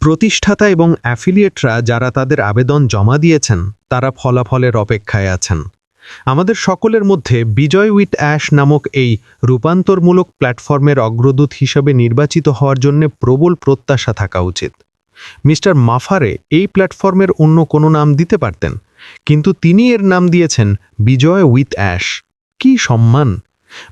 প্রতিষ্ঠাতা এবং অ্যাফিলিয়েটরা যারা তাদের আবেদন জমা দিয়েছেন তারা ফলাফলের অপেক্ষায় আছেন। আমাদের সকলের মধ্যে বিজয় উইথ অ্যাশ নামক এই রূপান্তরমূলক প্ল্যাটফর্মের অগ্রদূত হিসেবে নির্বাচিত হওয়ার জন্য প্রবল প্রত্যাশা থাকা উচিত। মিস্টার মাফারে এই প্ল্যাটফর্মের অন্য কোনো নাম দিতে পারতেন, কিন্তু তিনি এর নাম দিয়েছেন বিজয় উইথ অ্যাশ। কি সম্মান!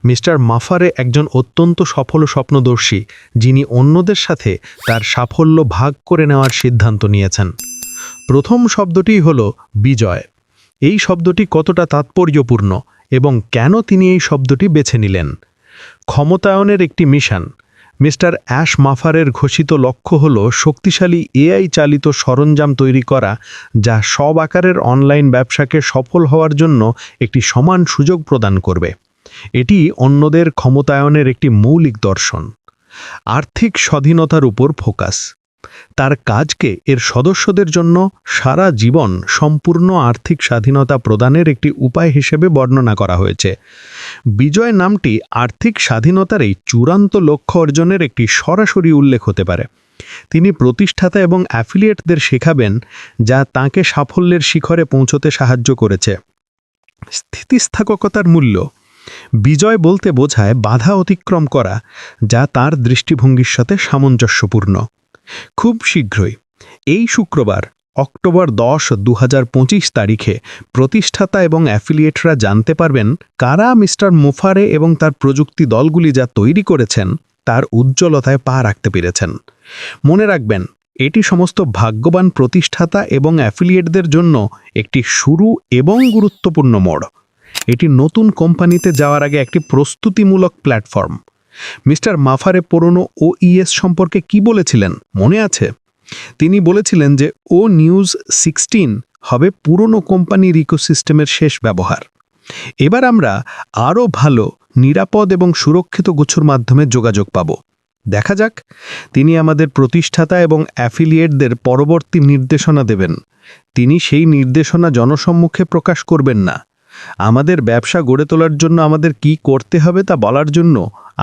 মিস্টার মাফারে একজন অত্যন্ত সফল স্বপ্নদর্শী, যিনি অন্যদের সাথে তার সাফল্য ভাগ করে নেওয়ার সিদ্ধান্ত নিয়েছেন। প্রথম শব্দটি হল বিজয়। এই শব্দটি কতটা তাৎপর্যপূর্ণ এবং কেন তিনি এই শব্দটি বেছে নিলেন? ক্ষমতায়নের একটি মিশন। মিস্টার অ্যাশ মাফারের ঘোষিত লক্ষ্য হল শক্তিশালী এআই চালিত সরঞ্জাম তৈরি করা, যা সব আকারের অনলাইন ব্যবসাকে সফল হওয়ার জন্য একটি সমান সুযোগ প্রদান করবে। এটি অন্যদের ক্ষমতায়নের একটি মৌলিক দর্শন। আর্থিক স্বাধীনতার উপর ফোকাস। তার কাজকে এর সদস্যদের জন্য সারা জীবন সম্পূর্ণ আর্থিক স্বাধীনতা প্রদানের একটি উপায় হিসেবে বর্ণনা করা হয়েছে। বিজয় নামটি আর্থিক স্বাধীনতার এই চূড়ান্ত লক্ষ্য অর্জনের একটি সরাসরি উল্লেখ হতে পারে। তিনি প্রতিষ্ঠাতা এবং অ্যাফিলিয়েটদের শেখাবেন, যা তাঁকে সাফল্যের শিখরে পৌঁছতে সাহায্য করেছে। স্থিতিস্থাপকতার মূল্য। বিজয় বলতে বোঝায় বাধা অতিক্রম করা, যা তার দৃষ্টিভঙ্গির সাথে সামঞ্জস্যপূর্ণ। খুব শীঘ্রই এই শুক্রবার অক্টোবর 10, 2025 তারিখে প্রতিষ্ঠাতা এবং অ্যাফিলিয়েটরা জানতে পারবেন কারা মিস্টার মুফারে এবং তার প্রযুক্তি দলগুলি যা তৈরি করেছেন তার উজ্জ্বলতায় পা রাখতে পেরেছেন। মনে রাখবেন, এটি সমস্ত ভাগ্যবান প্রতিষ্ঠাতা এবং অ্যাফিলিয়েটদের জন্য একটি শুরু এবং গুরুত্বপূর্ণ মোড়। এটি নতুন কোম্পানিতে যাওয়ার আগে একটি প্রস্তুতিমূলক প্ল্যাটফর্ম। মিস্টার মাফারে পুরনো OES সম্পর্কে কি বলেছিলেন মনে আছে? তিনি বলেছিলেন যে নিউজ 16 হবে পুরনো কোম্পানির ইকোসিস্টেমের শেষ ব্যবহার। এবার আমরা আরও ভালো, নিরাপদ এবং সুরক্ষিত গুছুর মাধ্যমে যোগাযোগ পাব। দেখা যাক তিনি আমাদের প্রতিষ্ঠাতা এবং অ্যাফিলিয়েটদের পরবর্তী নির্দেশনা দেবেন। তিনি সেই নির্দেশনা জনসম্মুখে প্রকাশ করবেন না। আমাদের ব্যবসা গড়ে তোলার জন্য আমাদের কি করতে হবে তা বলার জন্য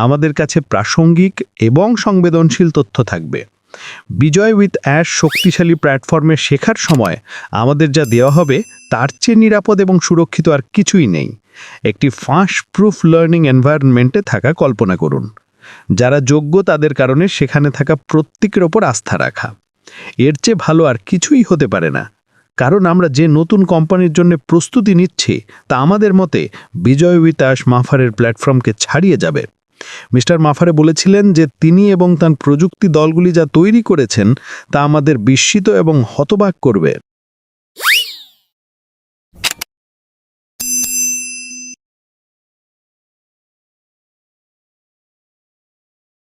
আমাদের কাছে প্রাসঙ্গিক এবং সংবেদনশীল তথ্য থাকবে। বিজয় উইথ অ্যাশ শক্তিশালী প্ল্যাটফর্মে শেখার সময় আমাদের যা দেওয়া হবে তার চেয়ে নিরাপদ এবং সুরক্ষিত আর কিছুই নেই। একটি ফাঁস প্রুফ লার্নিং এনভায়রনমেন্টে থাকা কল্পনা করুন। যারা যোগ্য তাদের কারণে সেখানে থাকা প্রত্যেকের ওপর আস্থা রাখা। এর চেয়ে ভালো আর কিছুই হতে পারে না। কারণ আমরা যে নতুন কোম্পানির জন্য প্রস্তুতি নিচ্ছি তা আমাদের মতে বিজয় উইথ অ্যাশ মাফারের প্ল্যাটফর্মকে ছাড়িয়ে যাবে। মিস্টার মাফারে বলেছিলেন যে তিনি এবং তার প্রযুক্তি দলগুলি যা তৈরি করেছেন তা আমাদের বিস্মিত এবং হতবাক করবে।